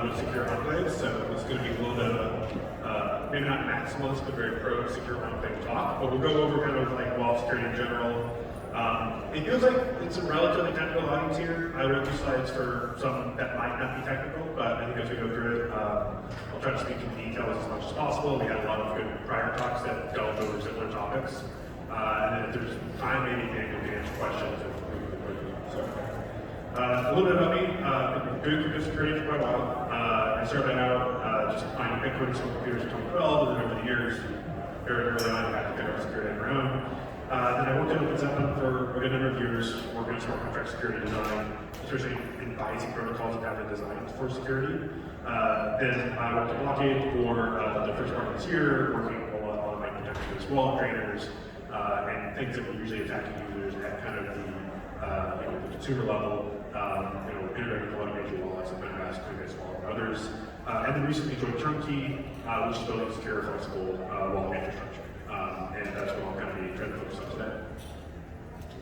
with secure enclaves, so it's going to be a little bit of a, maybe not maximalist, but very pro-secure enclave talk. But we'll go over kind of like wall security in general. It feels like it's a relatively technical audience here. I wrote these slides for some that might not be technical, but I think as we go through it, I'll try to speak to details as much as possible. We had a lot of good prior talks that delved over similar topics. And then if there's time, maybe Daniel can answer questions and we can quickly. So, a little bit about me. I've been doing computer security for quite a while. I started out just finding Bitcoin some computers in 2012, and then over the years, very early on, I had to figure out security on my own. Then I worked at OpenSecond for a good number of years, working on smart contract security design, especially advising protocols and how they're designed for security. Then I went to Blockade for the first part of this year, working a lot on like protection as wallet trainers, and things that were usually attacking users at kind of the consumer level, integrating with a lot of major wallets like MetaMask, Coinbase Wallet, and others. And then recently joined Turnkey, which is building secure, flexible wallet infrastructure. And that's what I'll kind of be trying to focus on today.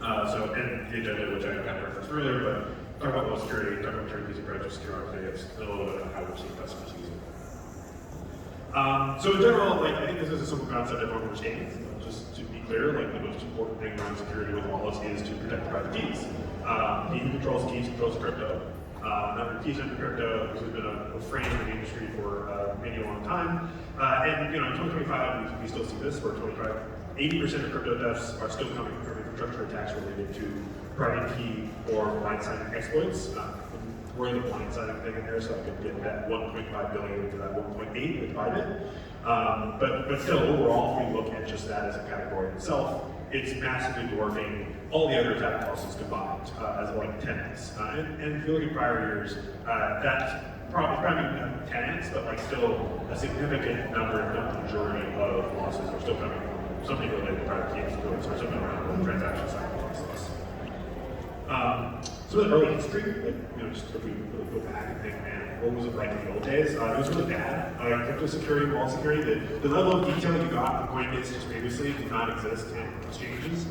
And the agenda, which I kind of referenced earlier, but talk about wall security, talk about Turnkey's approach to secure enclaves, and a little bit about how we're seeing customers use it. So in general, like, I think this is a simple concept everyone understands. Just to be clear, like the most important thing around security with wallets is to protect the private keys. He who controls keys controls crypto. Number of keys under crypto, this has been a frame in the industry for maybe a long time. And in 2025, we still see this, where 80% of crypto thefts are still coming from infrastructure attacks related to private key or blindsiding exploits. We're in the blindsiding thing in there, so I could get that 1.5 billion into that 1.8 with Biden. But still, overall, if we look at just that as a category itself, it's massively dwarfing all the other attack losses combined as like 10x. And if you look at prior years, that's probably not 10x, but like still a significant number, if not the majority of losses are still coming from something related to private key exploits or something around the transaction side of losses. So the early history, like, just if we really go back and think, man, what was it like in the old days? It was really bad. Crypto security, wall security, the level of detail you got from Coinbase just previously did not exist in exchanges.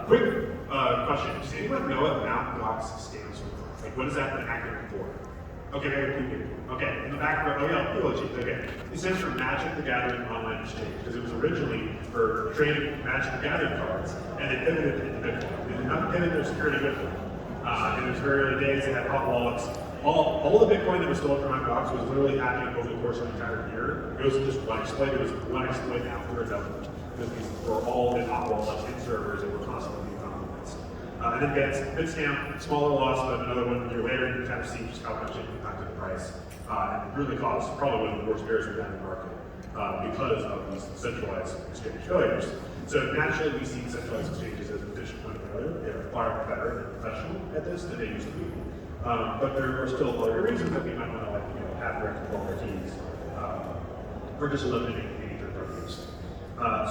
Quick question, does anyone know what Mt. Gox stands for? Like, what is that an acronym for? Okay, very few people. Okay, in the back row, okay. It stands for Magic the Gathering Online Exchange, because it was originally for trading Magic the Gathering cards, and they pivoted into Bitcoin. They did not pivot their security with them. In those very early days, they had hot wallets. All the Bitcoin that was stolen from Mt. Gox was literally happening over the course of an entire year. It wasn't just one exploit, it was one exploit after another. Because these were all in hot wallets in servers that were constantly being compromised. And then Bitstamp, smaller loss, but another one year later, you can kind of see just how much it impacted the price. And it really caused probably one of the worst bears we've had in the market because of these centralized exchange failures. So naturally, we see centralized exchanges as an additional point of failure. They're far better and professional at this than they used to be. But there are still other reasons that we might want to have direct control of our keys or just eliminating any third-party use.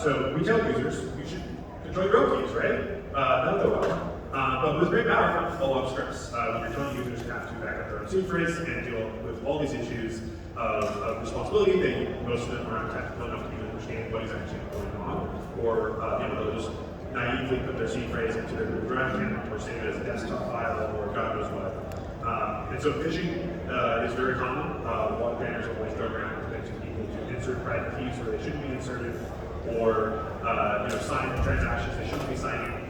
So we tell users, you should control your own keys, right? That'll go well. But with great power comes a lot of stress. When you're telling users to have to back up their own seed phrase and deal with all these issues of responsibility, most of them aren't technical enough to even understand what is actually going on, or they'll just naively put their seed phrase into their Google Drive account or save it as a desktop file or God knows what. And so phishing is very common. Wallet banners always go around convincing people to insert private keys where they shouldn't be inserted, or sign transactions they shouldn't be signing.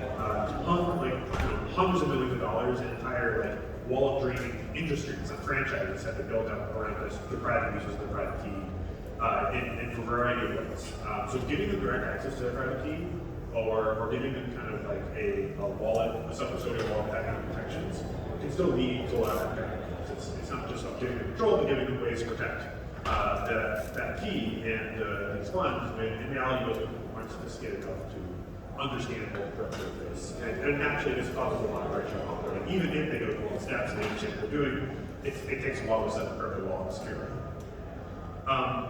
Hundreds of millions of dollars in entire wallet draining industries and franchises have been built up around this, the private uses of the private key in a variety of ways. So giving them direct access to their private key, or giving them kind of like a wallet, a self-custodial wallet that kind of protections, can still lead to a lot of impact. It's not just about giving them control, but giving them ways to protect that key and these funds. In reality, most people aren't sophisticated enough to understand what the purpose is. And naturally, this causes a lot of pressure on them. Even if they go through all the steps and they understand what they're doing, it takes a while to set the crypto wall securely.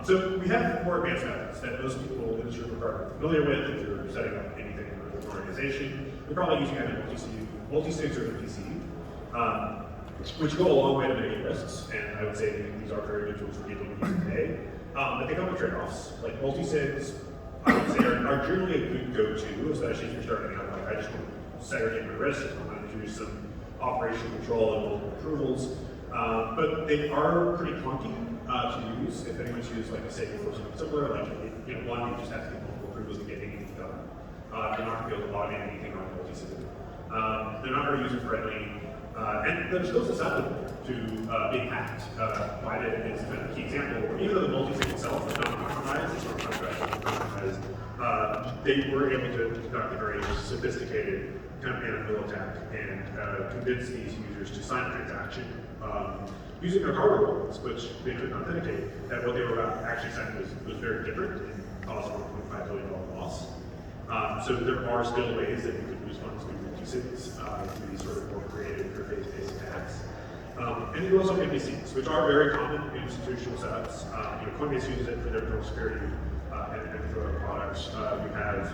So we have more advanced methods that most people in this room are familiar with. If you're setting up anything with an organization, you're probably using either multi-sigs or MPC, which go a long way to mitigate risks. And I would say these are very good tools for people to use today. But they come with trade-offs. Like multi-sigs, I would say are generally a good go-to, especially if you're starting out. Like I just want to segregate my risk. I want to introduce some operational control and multiple approvals. But they are pretty clunky to use. If anyone's used like a stable or something similar, like one, you just have to get multiple approvals to get anything done. You're not going to be able to automate anything on multi-system. They're not very user friendly, and they're still susceptible to being hacked. Why is kind of a key example. Even though the multi-sig itself is not compromised, it's not compromised. They were able to conduct a very sophisticated kind of anti-mill attack and convince these users to sign a transaction using their hardware wallets, which they couldn't authenticate, that what they were actually signing was very different and caused a $1.5 billion loss. So there are still ways that you could lose funds through multi-sigs, through these sort of more creative interface-based attacks. And you also have NPCs, which are very common in institutional setups. Coinbase uses it for their internal security and for other products. You have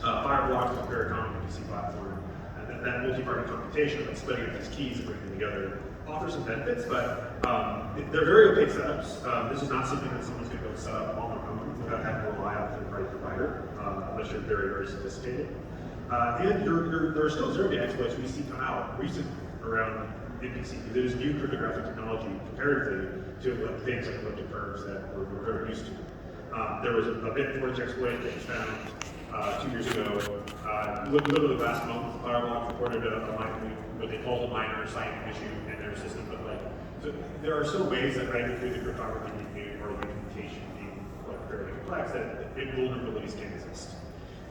Fireblocks is a very common NPC platform. And that multi-party computation, like splitting up these keys and bringing them together, offers some benefits, but they're very opaque setups. This is not something that someone's going to go set up on their own without having to rely on a third-party provider, unless you're very, very sophisticated. And there are still zero-day exploits we see come out recently around NPC. It is new cryptographic technology comparatively to things like elliptic curves that we're very used to. There was a Bitforge exploit that was found 2 years ago. Literally last month, Fireblocks reported what they called a minor signing issue in their system. But so there are still ways that through the cryptography being or the communication being fairly complex that vulnerabilities can exist.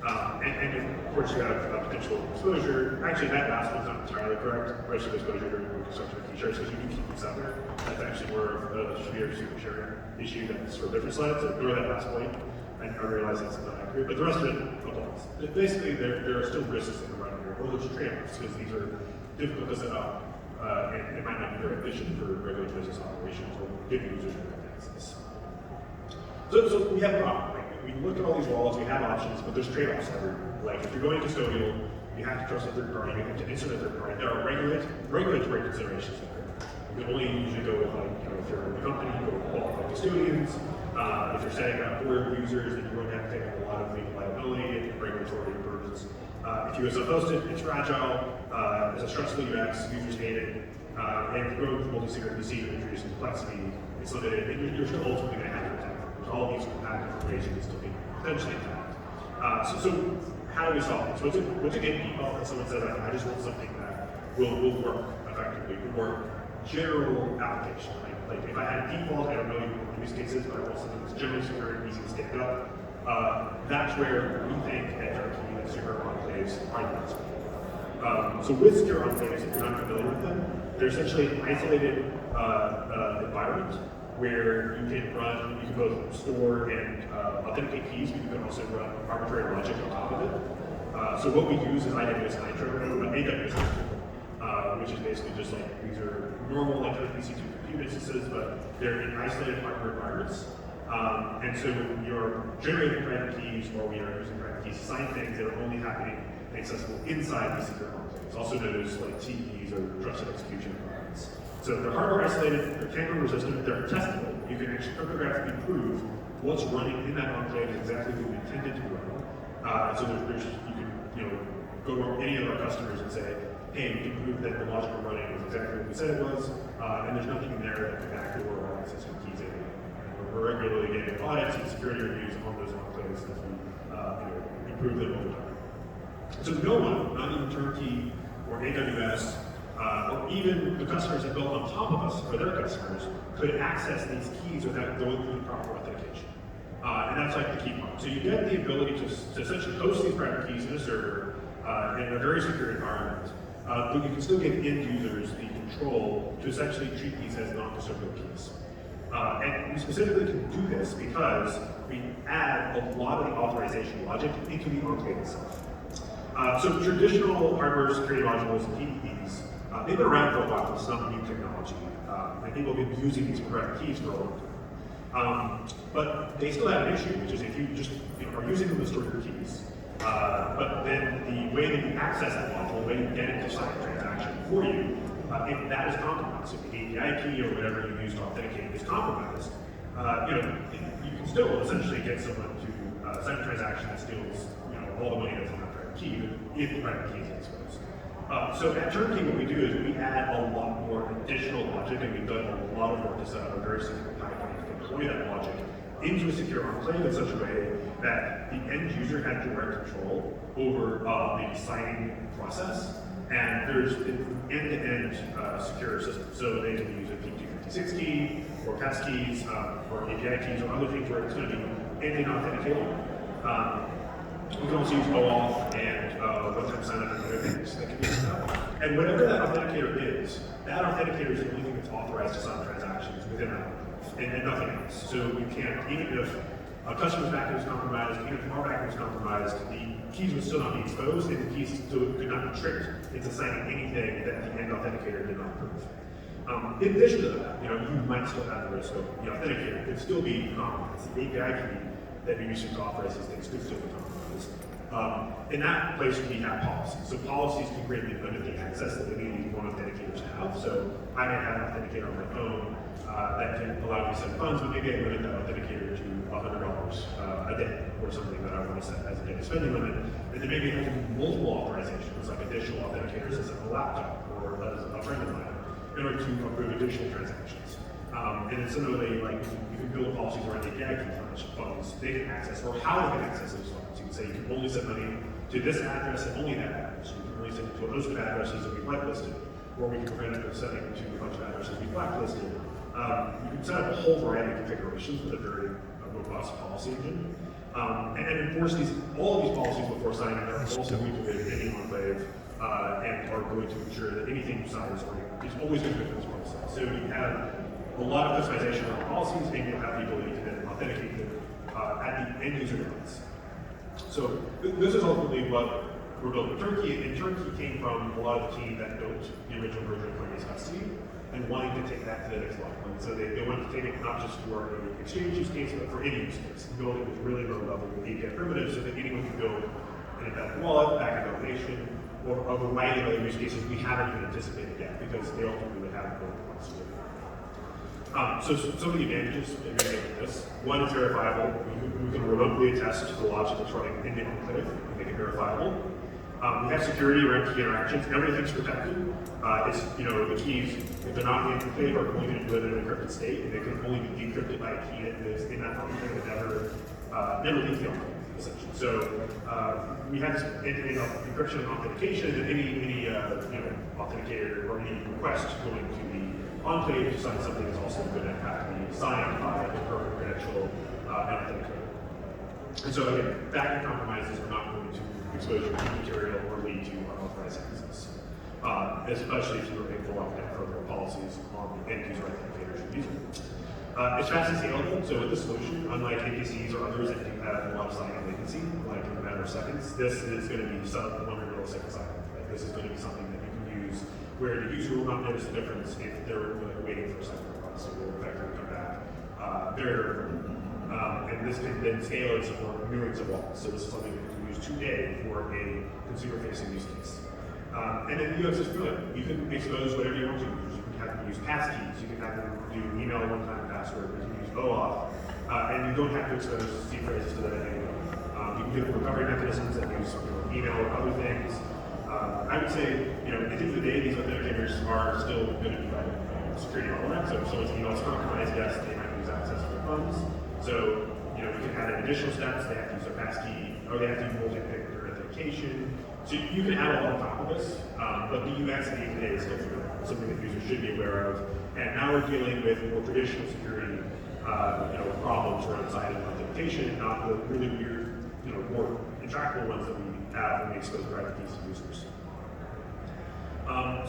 And of course you have potential exposure. Actually, that last one's not entirely correct. Risk of exposure to infrastructure key shares because you can keep them separate. That's actually more of a severe super sharing issue that's for different slides. So ignore that last point. I realize that's not accurate, but the rest of it applies. Basically, there are still risks in the running here, or there's trade-offs because these are difficult to set up, and it might not be very efficient for regular business operations or giving users direct access. So we have a problem. We look at all these walls, we have options, but there's trade-offs everywhere. Like if you're going custodial, you have to trust a third party, you have to insert a third party. There are regulatory considerations there. You can only usually go with if you're a company, you go with qualified custodians. If you're setting up for users, then you're going to have to take up a lot of legal liability and regulatory burdens. If you go self-hosted, it's fragile. It's a stressful UX, users hate it. And if you go with multi-sig or PC, introducing complexity, it's limited, and you're still ultimately going to have to attack. There's all these compactive ways you can still be potentially attacked. So how do we solve this? What's a good default that someone says, I just want something that will work effectively, will work general application. Like if I had a default, I don't know use cases, but I want something that's generally secure and easy to stand up. That's where we think at Turnkey that secure enclaves are the best. So with secure enclaves, if you're not familiar with them, they're essentially an isolated environment where you can both store and authenticate keys, but you can also run arbitrary logic on top of it. So what we use is AWS Nitro, which is basically just like these are normal like EC2 compute instances, but they're in isolated hardware environments. And so you're generating private keys, or we are using private keys to sign things that are only happening and accessible inside these secure enclaves, also known as like TEs or trusted execution environments. So they're hardware isolated, they're tamper resistant, they're testable. You can actually cryptographically prove what's running in that enclave is exactly what we intended to run. So you can go to any of our customers and say, hey, we can prove that the logic we're running is exactly what we said it was, and there's nothing in there that can backdoor or access your keys in. We're regularly getting audits and security reviews on those enclaves as we improve them over time. So no one, not even Turnkey or AWS, or even the customers that built on top of us for their customers, could access these keys without going through the proper authentication. And that's like the key part. So you get the ability to essentially host these private keys in a server in a very secure environment. But you can still give end users the control to essentially treat these as non-custodial keys. And we specifically can do this because we add a lot of the authorization logic into the enclave itself. So traditional hardware security modules and PDEs, they've been around for a while. It's not new technology. And people have been using these private keys for a long time. But they still have an issue, which is if you just are using them to store your keys, but then the way that you access that module, the way you get it to sign a transaction for you, if that is compromised, if the API key or whatever you use to authenticate is compromised, you can still essentially get someone to sign a transaction that steals all the money that's on that private key, if the private key is exposed. So at Turnkey, what we do is we add a lot more additional logic, and we've done a lot of work to set up a very secure pipeline to deploy that logic into a secure enclave in such a way that the end user has direct control over the signing process. And there's an end-to-end secure system. So they can use a P256 key, or passkeys, or API keys, or other things where it's going to be end-to-end authenticated. We can also use OAuth and one-time sign-up and other things that can be set up. And whatever that authenticator is, that authenticator is the only thing that's authorized to sign transactions within that, and nothing else. So you can't, even if a customer's backend is compromised, even if our backend is compromised, the keys would still not be exposed, and the keys still could not be tricked into signing anything that the end authenticator did not approve. In addition to that, you might still have the risk of the authenticator could still be compromised. The API key that you're using to authorize these things could still be compromised. In that place, we have policies. So policies can greatly limit the access that any of these one authenticators have. So I may have an authenticator on my phone that can allow me to send funds, but maybe I limit that authenticator to $100 a day, or something that I want to set as a daily spending limit. And then maybe I can do multiple authorizations, like additional authenticators as a laptop or as a friend of mine, in order to approve additional transactions. And then similarly, like you can build policies around the API key funds they can access, or how they can access those funds. You can say you can only send money to this address and only that address. You can only send it to a host of addresses that we blacklisted, or we can prevent it from sending it to a bunch of addresses we blacklisted. You can set up a whole variety of configurations with a very robust policy engine. And enforce all of these policies before signing are also going to be any enclave and are going to ensure that anything you sign is always going to be this process. So you have a lot of customization of policies, and you'll have the ability to then authenticate them at the end user device. So this is ultimately what we're building Turnkey, and Turnkey came from a lot of the team that built the original version of Coinbase Custody and wanting to take that to the next level. And so they wanted to take it not just for an exchange use case, but for any use case. Build it with really low level API primitives so that anyone can build an embedded wallet, backend automation, or a variety of other use cases we haven't even anticipated yet because they ultimately would have built possibility. So some of the advantages that we get this: one, it's verifiable. We can remotely attest to the logic that's running in the enclave and make it verifiable. We have security around key interactions. Everything's protected. It's the keys, if they're not in the enclave, are only going to live in an encrypted state, and they can only be decrypted by a key that lives in that enclave that never leaves the enclave, essentially. So we have this end-to-end encryption and authentication, and any authenticator or any request going to the enclave to sign something is also going to have to be signed by the appropriate credential and authenticator. And so again, backend compromises are not going to expose your key material or lead to unauthorized access, especially if you're able to lock down program policies on the end user authenticators you're using. It's fast and scalable, so with this solution, unlike APCs or others that do have a lot of sign-in latency, like in a matter of seconds, this is going to be sub 100 millisecond sign-in. Right? This is going to be something that you can use where the user will not notice the difference if they're waiting for a second request. So we'll effectively come back very quickly. And this can then scale and support millions of wallets. So this is something that you can use today for a consumer-facing use case. And then you have this feeling. You can expose whatever you want to. You can have them use passkeys. You can have them do email one-time password. You can use OAuth. And you don't have to expose C phrases to that anyway. You can give recovery mechanisms that use email or other things. I would say, at the end of the day, these authenticators are still going to be by security element. So if someone's email is compromised, yes, they might lose access to their funds. So, we can add additional steps. They have to use a passkey, or they have to use multi-factor authentication. So you can add a lot on top of this, but the UX at the end of the day is still something that users should be aware of. And now we're dealing with more traditional security, problems around sign-in authentication, not the really weird, more intractable ones that we have when we expose private keys to users.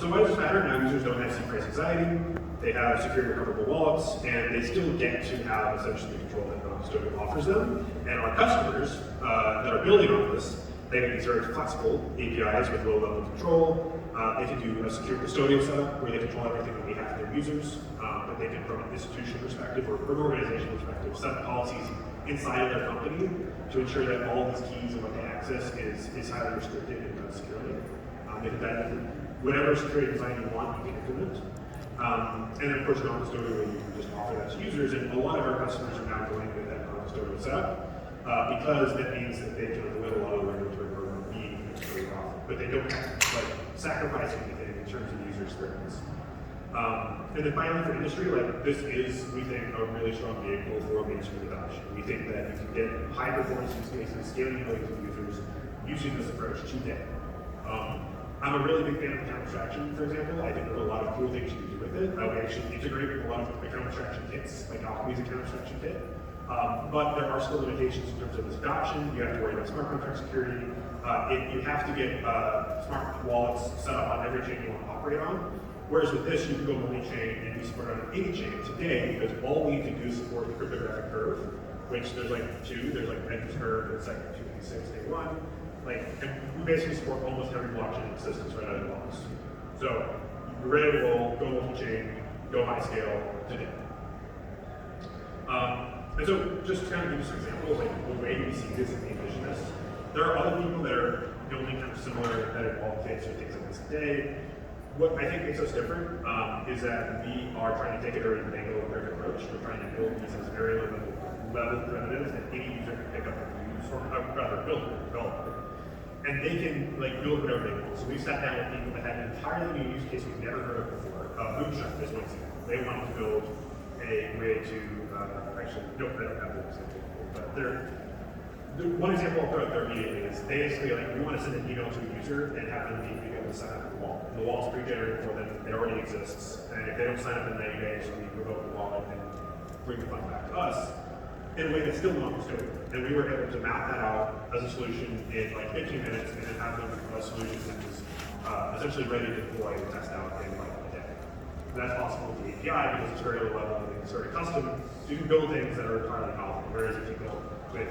So why does this matter? Now users don't have secret anxiety, they have secure recoverable wallets, and they still get to have essentially the control that non-custodial offers them. And our customers that are building on this, they can use very flexible APIs with low-level control. They can do a secure custodial setup where they control everything on behalf of their users, but they can, from an institutional perspective or an organizational perspective, set policies inside of their company to ensure that all of these keys and what they access is highly restricted and done securely. They can whatever security design you want, you can implement. And then, of course, non-custodial, you can just offer that to users. And a lot of our customers are now going with that non-custodial setup because that means that they can avoid a lot of the regulatory burden being custodial offered. But they don't have sacrifice anything in terms of user experience. And then finally for industry, like this is, we think, a really strong vehicle for mainstream adoption. We think that you can get high performance use cases, scaling millions of users using this approach today. I'm a really big fan of account abstraction, for example. I think there's a lot of cool things you can do with it. We actually integrate with a lot of account abstraction kits, like Alchemy's account abstraction kit. But there are still limitations in terms of this adoption. You have to worry about smart contract security. You have to get smart wallets set up on every chain you want to operate on. Whereas with this, you can go multi-chain and be supported on any chain today, because all we need to do is support the cryptographic curve, which there's like two. There's like end curve, it's like 256, day one. Like, and we basically support almost every blockchain in existence right out of the box. So you're ready to roll, go multi-chain, go high scale today. And so just to kind of give you some examples, like the way we see this and we envision this, there are other people that are building kind of similar embedded wall kits or things like this today. What I think makes us different is that we are trying to take a very Lego-driven approach. We're trying to build these as very level primitives that any user can pick up and use, or rather build or develop. And they can like build whatever they want. So we sat down with people that had an entirely new use case we've never heard of before. Moonshot is one example. They wanted to build a way to actually, no, they don't have the example, but one example I'll throw out there immediately is they basically like, we want to send an email to a user and have them be able to sign up for the wall. And the wall's pre-generated for them, it already exists. And if they don't sign up in 90 days, we revoke the wallet and bring the funds back to us in a way that's still non-custodial. And we were able to map that out as a solution in like 15 minutes and then have them a solution that was essentially ready to deploy and test out in like a day. And that's possible with the API because it's very low level and it's very custom. So you can build things that are entirely novel. Whereas if you build with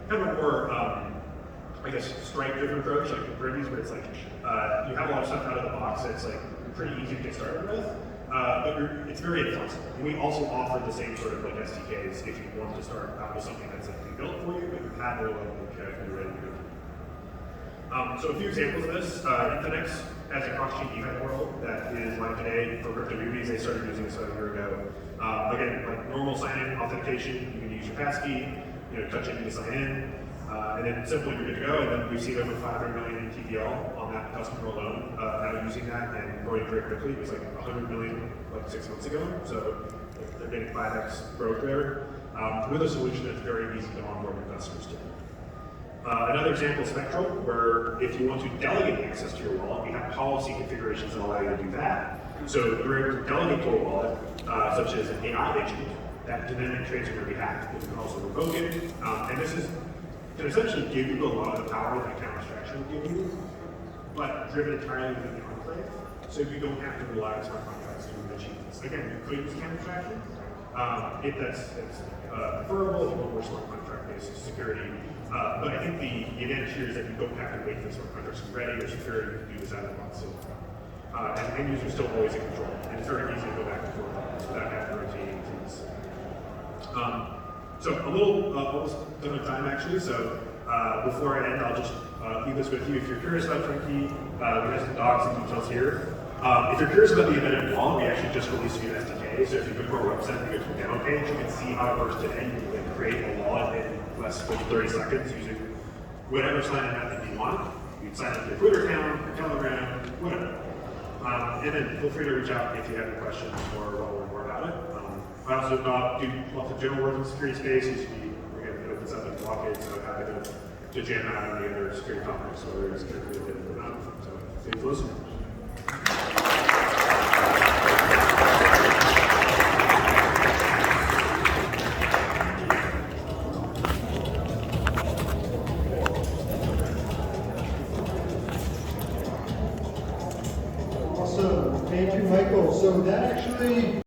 kind of a more, I guess, stripe-driven approach, like the Privys, where it's like, you have a lot of stuff out of the box that's like pretty easy to get started with, but it's very inflexible. And we also offer the same sort of like SDKs if you want to start out with something that's like built for you, but you have a level of code and you're ready to go. So a few examples of this, Infinex has a cross-chain event portal that is live today for crypto newbies. They started using this about a year ago. Again, like normal sign-in authentication, you can use your passkey, touch it to sign in, and then simply you're good to go. And then we've seen over 500 million in TPL on that customer alone now using that and growing very quickly. It was like 100 million like 6 months ago, so they're getting 5x growth there with a solution that's very easy to onboard your customers to. Another example is Spectral, where if you want to delegate access to your wallet, we have policy configurations that allow you to do that. So you're able to delegate to a wallet, such as an AI agent, that can then transfer on your behalf. You can also revoke it, and this can essentially give you a lot of the power that account abstraction will give you, but driven entirely within the enclave, so you don't have to rely on smart contracts to achieve this. Again, you could use account abstraction, if that's preferable, if you want more smart contract-based security. But I think the advantage here is that you don't have to wait for the smart contracts to be ready or security to do this out of the box. And end users still always in control, and it's very easy to go back and forth without having to rotate things. So a little almost done with time actually. So before I end, I'll just leave this with you. If you're curious about Turnkey, we have some docs and details here. If you're curious about the embedded wall, we actually just released a new SDK. So if you go to our website and go to the demo page, you can see how it works today. You can create a wallet in less than 30 seconds using whatever sign-in method you want. You can sign up to your Twitter account, your Telegram, whatever. And then feel free to reach out if you have any questions or want to learn more about it. I also do lots of general work in the security space. We're going to open this up in blockade, so happy to jam out on any other security topics, whether it's security related or not. So thanks for listening. Awesome. Thank you, Michael. So that actually